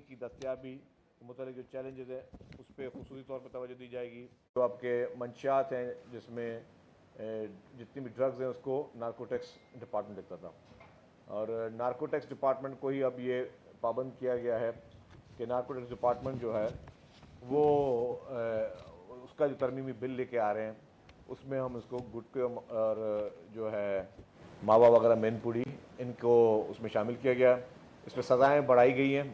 की दस्तियाबी के मुतालिक जो चैलेंजेस है उस पर खुसूसी तौर पर तवज्जो दी जाएगी। जो आपके मंशियात हैं जिसमें जितनी भी ड्रग्स हैं उसको नार्कोटिक्स डिपार्टमेंट देखता था, और नार्कोटिक्स डिपार्टमेंट को ही अब ये पाबंद किया गया है कि नार्कोटिक्स डिपार्टमेंट जो है वो उसका जो तरमीमी बिल लेके आ रहे हैं उसमें हम इसको गुटके और जो है मावा वगैरह मैनपुरी इनको उसमें शामिल किया गया। इसमें सज़ाएँ बढ़ाई गई हैं,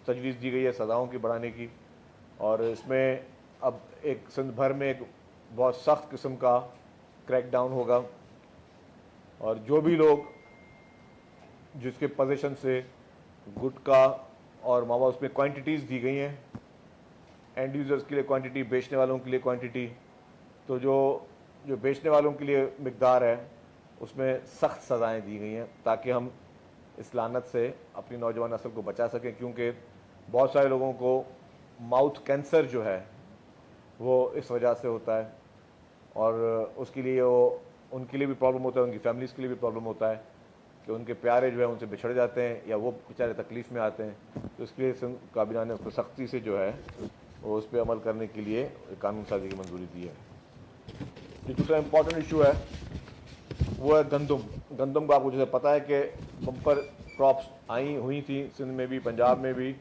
तजवीज़ दी गई है सज़ाओं की बढ़ाने की, और इसमें अब एक सिंध भर में एक बहुत सख्त किस्म का क्रैकडाउन होगा, और जो भी लोग जिसके पोजीशन से गुटका और मावा उसमें क्वांटिटीज़ दी गई हैं, एंड यूज़र्स के लिए क्वांटिटी, बेचने वालों के लिए क्वांटिटी, तो जो बेचने वालों के लिए मिकदार है उसमें सख्त सज़ाएँ दी गई हैं ताकि हम इस लानत से अपनी नौजवान नस्ल को बचा सकें, क्योंकि बहुत सारे लोगों को माउथ कैंसर जो है वो इस वजह से होता है, और उसके लिए वो उनके लिए भी प्रॉब्लम होता है, उनकी फैमिलीज़ के लिए भी प्रॉब्लम होता है कि उनके प्यारे जो है उनसे बिछड़ जाते हैं या वो बेचारे तकलीफ़ में आते हैं। तो इसके लिए सिंध काबीना ने उसको सख्ती से जो है वो उस पर अमल करने के लिए कानून साजी की मंजूरी दी है। जो दूसरा इम्पॉर्टेंट इशू है वो है गंदम। गंदम का आपको जैसे पता है कि बम्पर क्रॉप्स आई हुई थी सिंध में भी, पंजाब में भी,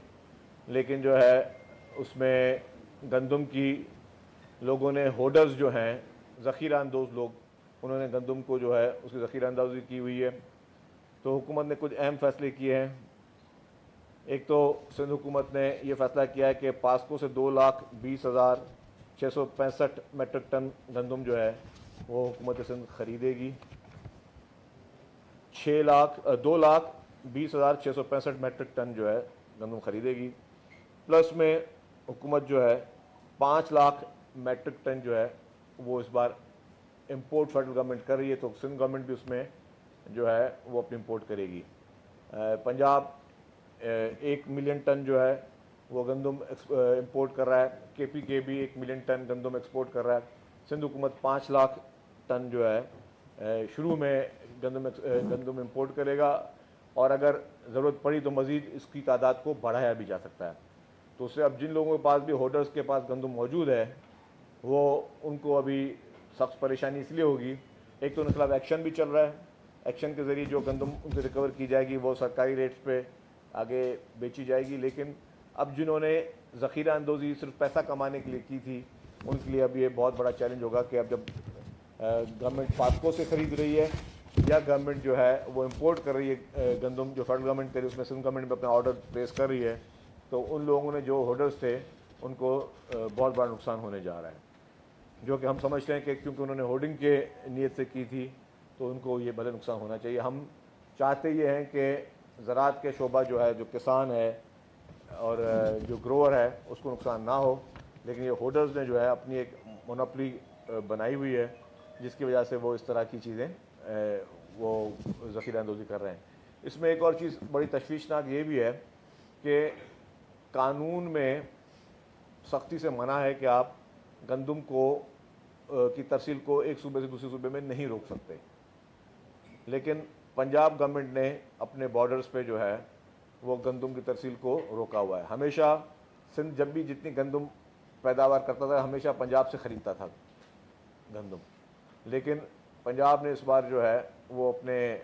लेकिन जो है उसमें गंदम की लोगों ने होर्डर्स जो हैं ज़ख़ीरा अंदोज़ लोग, उन्होंने गंदम को जो है उसकी ज़ख़ीरा अंदाज़ी की हुई है। तो हुकूमत ने कुछ अहम फैसले किए हैं। एक तो सिंध हुकूमत ने यह फैसला किया है कि पास्को से 2,20,665 मेट्रिक टन गंदम जो है वो हुकूमत सिंध ख़रीदेगी। 2,20,665 मेट्रिक टन जो है गंदम ख़रीदेगी, प्लस में हुकूमत जो है 5 लाख मेट्रिक टन जो है वो इस बार इंपोर्ट फेडरल गवर्नमेंट कर रही है, तो सिंध गवर्नमेंट भी उसमें जो है वो अपनी इंपोर्ट करेगी। पंजाब 1 मिलियन टन जो है वो गंदम इंपोर्ट कर रहा है, KPK भी 1 मिलियन टन गंदम एक्सपोर्ट कर रहा है। सिंध हुकूमत 5 लाख टन जो है शुरू में गंदम इंपोर्ट करेगा, और अगर ज़रूरत पड़ी तो मज़ीद इसकी तादाद को बढ़ाया भी जा सकता है। तो उससे अब जिन लोगों के पास भी होर्डर्स के पास गंदम मौजूद है वो उनको अभी सख्त परेशानी इसलिए होगी, एक तो उनके खिलाफ एक्शन भी चल रहा है, एक्शन के ज़रिए जो गंदम उनसे रिकवर की जाएगी वो सरकारी रेट्स पे आगे बेची जाएगी। लेकिन अब जिन्होंने ज़ख़ीरा अंदोज़ी सिर्फ पैसा कमाने के लिए की थी उनके लिए अब ये बहुत बड़ा चैलेंज होगा कि अब जब गवर्नमेंट पास्को से ख़रीद रही है या गवर्नमेंट जो है वो इंपोर्ट कर रही है गंदम, जो फेडरल गवर्नमेंट करे उसमें सिंध गवर्नमेंट भी अपना ऑर्डर प्लेस कर रही है, तो उन लोगों ने जो होर्डर्स थे उनको बहुत बड़ा नुकसान होने जा रहा है, जो कि हम समझते हैं कि क्योंकि उन्होंने होर्डिंग के नीयत से की थी तो उनको ये भले नुकसान होना चाहिए। हम चाहते ये हैं कि ज़राअत के शोबा जो है, जो किसान है और जो ग्रोअर है उसको नुकसान ना हो, लेकिन ये होर्डर्स ने जो है अपनी एक मोनोपोली बनाई हुई है जिसकी वजह से वो इस तरह की चीज़ें वो ज़ख़ीरा अंदोज़ी कर रहे हैं। इसमें एक और चीज़ बड़ी तशवीशनाक ये भी है कि कानून में सख्ती से मना है कि आप गंदम को की तरसील को एक सूबे से दूसरे सूबे में नहीं रोक सकते, लेकिन पंजाब गवर्नमेंट ने अपने बॉर्डर्स पे जो है वो गंदम की तरसील को रोका हुआ है। हमेशा सिंध जब भी जितनी गंदम पैदावार करता था हमेशा पंजाब से ख़रीदता था गंदम, लेकिन पंजाब ने इस बार जो है वो अपने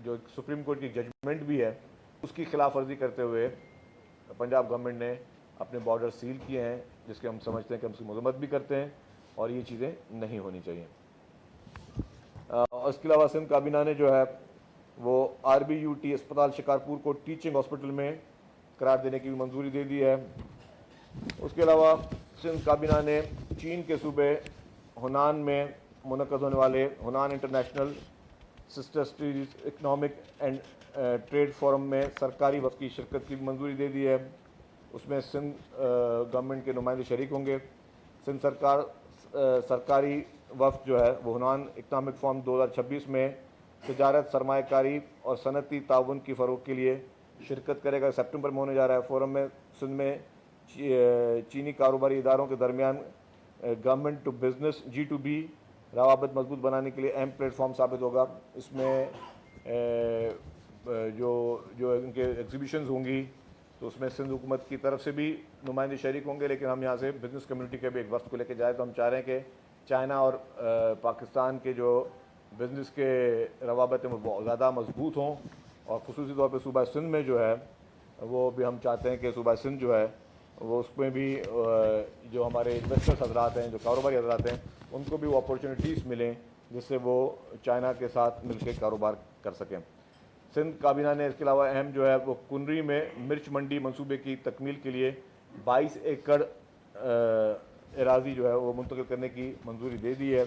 जो सुप्रीम कोर्ट की जजमेंट भी है उसकी खिलाफ वर्जी करते हुए पंजाब गवर्नमेंट ने अपने बॉर्डर सील किए हैं, जिसके हम समझते हैं कि हम उसकी मजम्मत भी करते हैं और ये चीज़ें नहीं होनी चाहिए। और इसके अलावा सिंध काबीना ने जो है वो RBUT अस्पताल शिकारपुर को टीचिंग हॉस्पिटल में करार देने की भी मंजूरी दे दी है। उसके अलावा सिंध काबीना ने चीन के सूबे हुनान में मुनक़्क़द होने वाले Hunan international sister cities economic and trade forum में सरकारी वफ़द की शिरकत की मंजूरी दे दी है। उसमें सिंध गवर्नमेंट के नुमाइंदे शरीक होंगे। सिंध सरकारी वफ़द जो है वो हुनान इकनॉमिक फोरम 2026 में तिजारत, सरमायाकारी और सनती ताउन की फ़रोग के लिए शिरकत करेगा। सितंबर में होने जा रहा है। फोरम में सिंध में चीनी कारोबारी इदारों के दरमियान गवर्नमेंट टू बिज़नेस G2B रवाबत मजबूत बनाने के लिए अहम प्लेटफॉर्म साबित होगा। इसमें जो इनके एग्जीबिशंस होंगी तो उसमें सिंध हुकूमत की तरफ से भी नुमाइंदे शरीक होंगे, लेकिन हम यहाँ से बिज़नेस कम्युनिटी के भी एक वक्त को लेकर जाए। तो हम चाह रहे हैं कि चाइना और पाकिस्तान के जो बिज़नेस के रवाबत हैं वो बहुत ज़्यादा मजबूत हों, और ख़ुसूसी तौर पर सूबा सिंध में जो है वो भी हम चाहते हैं कि सूबा सिंध जो है वो उसमें भी जो हमारे इन्वेस्टर्स हजरात हैं, जो कारोबारी हजरात हैं, उनको भी वो अपॉर्चुनिटीज़ मिलें जिससे वो चाइना के साथ मिलकर कारोबार कर सकें। सिंध काबीना ने इसके अलावा अहम जो है वो कुनरी में मिर्च मंडी मंसूबे की तकमील के लिए 22 एकड़ एराजी जो है वो मुंतकिल करने की मंजूरी दे दी है,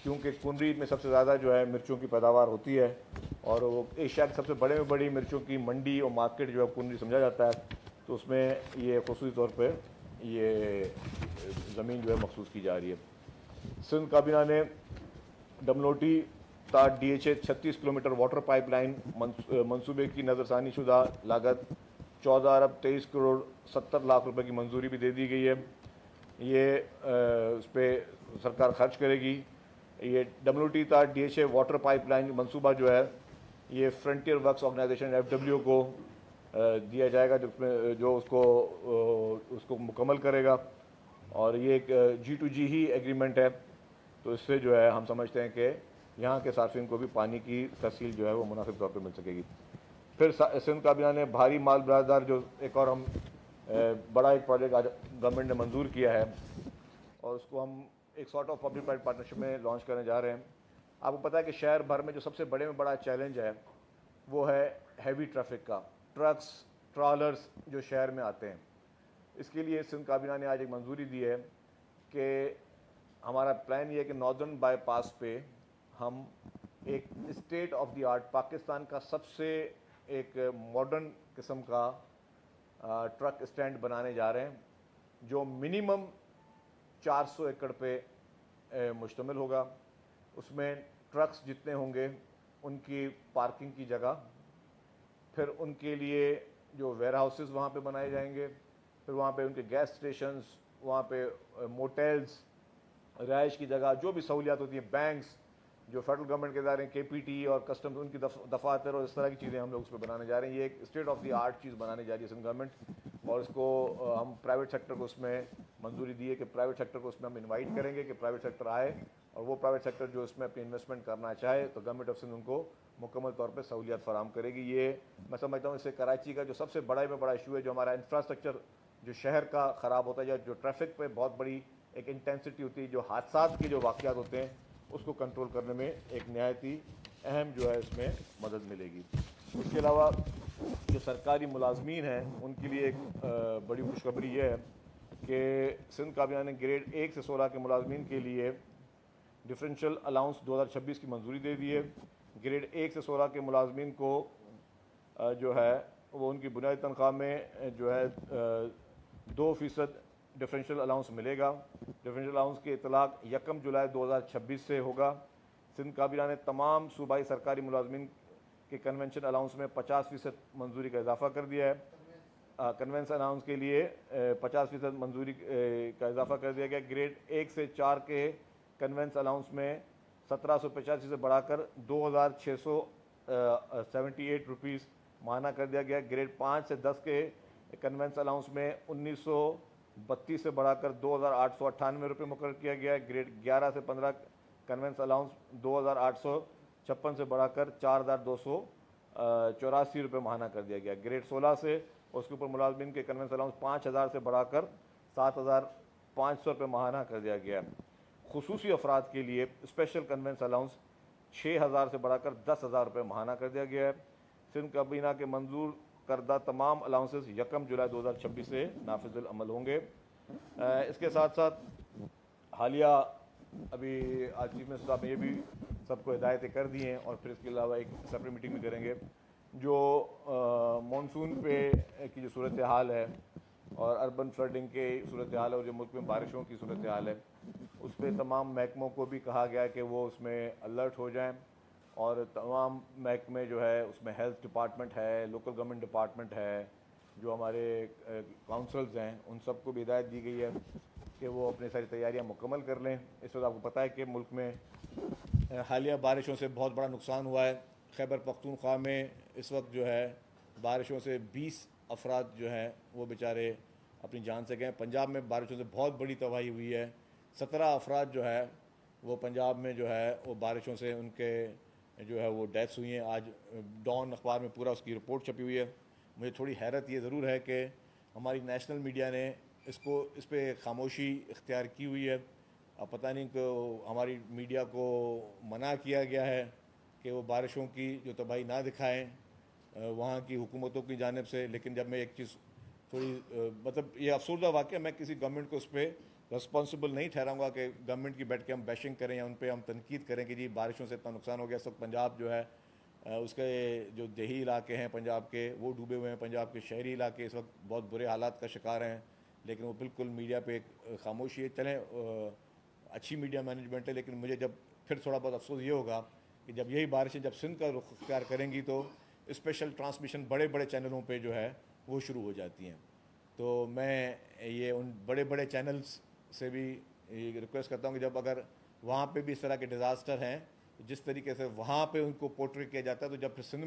क्योंकि कुनरी में सबसे ज़्यादा जो है मिर्चों की पैदावार होती है, और वो एशिया की सबसे बड़े में बड़ी मिर्चों की मंडी और मार्केट जो है कुनरी समझा जाता है। तो उसमें ये खसूसी तौर पर ये ज़मीन जो है मखसूस की जा रही है। सिंध काबीना ने डमलोटी ताट DHA 36 किलोमीटर वाटर पाइपलाइन मंसूबे की नज़रसानी शुदा लागत 14 अरब 23 करोड़ 70 लाख रुपए की मंजूरी भी दे दी गई है। ये उस पर सरकार खर्च करेगी। ये WT ताट DHA वाटर पाइपलाइन मंसूबा जो है ये फ्रंटियर वर्क्स ऑर्गेनाइजेशन FWO को दिया जाएगा, जो उसको मुकम्मल करेगा, और ये एक G2G ही एग्रीमेंट है। तो इससे जो है हम समझते हैं कि यहाँ के सार्फिन को भी पानी की तहसील जो है वो मुनासिब तौर पर मिल सकेगी। फिर सिंध काबीना ने भारी माल बरादार जो एक और हम बड़ा एक प्रोजेक्ट आज गवर्नमेंट ने मंजूर किया है, और उसको हम एक sort of public private partnership में लॉन्च करने जा रहे हैं। आपको पता है कि शहर भर में जो सबसे बड़े में बड़ा चैलेंज है वो है हैवी ट्रैफिक का, ट्रक्स ट्रॉलर्स जो शहर में आते हैं। इसके लिए सिंध काबीना ने आज एक मंजूरी दी है कि हमारा प्लान ये है कि नॉर्दर्न बाईपास पे हम एक state of the art Pakistan का सबसे एक मॉडर्न किस्म का ट्रक स्टैंड बनाने जा रहे हैं, जो मिनिमम 400 एकड़ पे मुश्तमिल होगा। उसमें ट्रक्स जितने होंगे उनकी पार्किंग की जगह, फिर उनके लिए जो वेयर हाउसेस वहाँ पर बनाए जाएंगे, फिर वहाँ पे उनके गैस स्टेशंस, वहाँ पे मोटेल्स, रिहाइश की जगह, जो भी सहूलियात होती हैं, बैंक्स, जो फेडरल गवर्नमेंट के इदारे KPT और कस्टम्स उनकी दफातर और इस तरह की चीज़ें हम लोग उस पर बनाने जा रहे हैं। ये एक स्टेट ऑफ द आर्ट चीज़ बनाने जा रही है सिंध गवर्नमेंट, और इसको हम प्राइवेट सेक्टर को उसमें मंजूरी दी है कि प्राइवेट सेक्टर को उसमें हम इन्वाइट करेंगे कि प्राइवेट सेक्टर आए, और वो प्राइवेट सेक्टर जो इसमें अपनी इन्वेस्टमेंट करना चाहे तो गवर्नमेंट ऑफ सिंध उनको मुकम्मल तौर पर सहूलियत फराम करेगी। ये मैं समझता हूँ इससे कराची का जो सबसे बड़ा में बड़ा इशू है, जो हमारा इंफ्रास्ट्रक्चर जो शहर का ख़राब होता है, या जो ट्रैफिक पे बहुत बड़ी एक इंटेंसिटी होती है, जो हादसात के जो वाक़यात होते हैं उसको कंट्रोल करने में एक नहायत ही अहम जो है इसमें मदद मिलेगी। इसके अलावा जो सरकारी मुलाजमीन हैं उनके लिए एक बड़ी खुशखबरी ये है कि सिंध काबीना ने ग्रेड 1 से 16 के मुलाजमीन के लिए डिफरेंशियल अलाउंस 2026 की मंजूरी दे दी है। ग्रेड 1 से 16 के मुलाजमीन को जो है वो उनकी बुनियादी तनख्वाह में जो है 2% डिफरेंशियल अलाउंस मिलेगा। डिफरेंशियल अलाउंस की इतलाक 1 जुलाई 2026 से होगा। सिंध काबीना ने तमाम सूबाई सरकारी मुलाजमीन के कन्वेंशन अलाउंस में 50% मंजूरी का इजाफा कर दिया है। कन्वेंशन अलाउंस के लिए 50% मंजूरी का इजाफा कर दिया गया। ग्रेड 1 से 4 के कन्वेंशन अलाउंस में 1785 से बढ़ाकर 2678 रुपीज़ माना कर दिया गया। ग्रेड 5 से 10 के कन्वेंशन अलाउंस में 1932 से बढ़ाकर 2898 रुपये मुकर्रर किया गया है। ग्रेड 11 से 15 कन्वेंशन अलाउंस 2856 से बढ़ाकर 4284 रुपये माहाना कर दिया गया। ग्रेड 16 से उसके ऊपर मुलाजमीन के कन्वेंशन अलाउंस 5000 से बढ़ाकर 7500 रुपये माहाना कर दिया गया। खुसूसी अफराद के लिए स्पेशल कन्वेंशन अलाउंस 6000 से बढ़ाकर 10,000 रुपये माहाना कर दिया गया है। सिंध काबीना के मंजूर करदा तमाम अलाउंसेस 1 जुलाई 2026 से नाफिजुल अमल होंगे। इसके साथ साथ हालिया अभी आज चीफ मिनिस्टर साहब ने ये भी सबको हिदायतें कर दी हैं, और फिर इसके अलावा एक सेपरेट मीटिंग भी करेंगे, जो मानसून पे की जो सूरत हाल है और अर्बन फ्लडिंग के सूरत हाल है, और जो मुल्क में बारिशों की सूरत हाल है, उस पर तमाम महकमों को भी कहा गया है कि वो उसमें अलर्ट हो जाएं, और तमाम महकमे जो है उसमें हेल्थ डिपार्टमेंट है, लोकल गवर्नमेंट डिपार्टमेंट है, जो हमारे काउंसल्स हैं, उन सबको भी हिदायत दी गई है कि वो अपनी सारी तैयारियां मुकम्मल कर लें। इस वक्त आपको पता है कि मुल्क में हालिया बारिशों से बहुत बड़ा नुकसान हुआ है। खैबर पख्तूनख्वा में इस वक्त जो है बारिशों से 20 अफराद जो हैं वो बेचारे अपनी जान से गए। पंजाब में बारिशों से बहुत बड़ी तबाही हुई है। 17 अफराद जो है वो पंजाब में जो है वो बारिशों से उनके जो है वो डेथ्स हुई हैं। आज डॉन अखबार में पूरा उसकी रिपोर्ट छपी हुई है। मुझे थोड़ी हैरत ये ज़रूर है कि हमारी नेशनल मीडिया ने इस पर खामोशी इख्तियार की हुई है। अब पता नहीं कि हमारी मीडिया को मना किया गया है कि वो बारिशों की जो तबाही ना दिखाएं वहाँ की हुकूमतों की जानिब से। लेकिन जब मैं एक चीज़ थोड़ी मतलब ये अफसोसदा वाक़या, मैं किसी गवर्नमेंट को उस पर रिस्पॉन्सिबल नहीं ठहराऊँगा कि गवर्नमेंट की बैठ के हम बैशिंग करें या उन पर हम तनकीद करें कि जी बारिशों से इतना नुकसान हो गया। इस वक्त पंजाब जो है उसके जो देही इलाके हैं पंजाब के वो डूबे हुए हैं। पंजाब के शहरी इलाके इस वक्त बहुत बुरे हालात का शिकार हैं, लेकिन वो बिल्कुल मीडिया पे एक खामोशी है। चलें अच्छी मीडिया मैनेजमेंट है, लेकिन मुझे जब फिर थोड़ा बहुत अफसोस ये होगा कि जब यही बारिशें जब सिंध का रुख इख्तियार करेंगी तो स्पेशल ट्रांसमिशन बड़े बड़े चैनलों पे जो है वो शुरू हो जाती हैं। तो मैं ये उन बड़े बड़े चैनल्स से भी रिक्वेस्ट करता हूँ कि जब अगर वहाँ पे भी इस तरह के डिज़ास्टर हैं, जिस तरीके से वहाँ पे उनको पोर्ट्रे किया जाता है, तो जब फिर सिंध में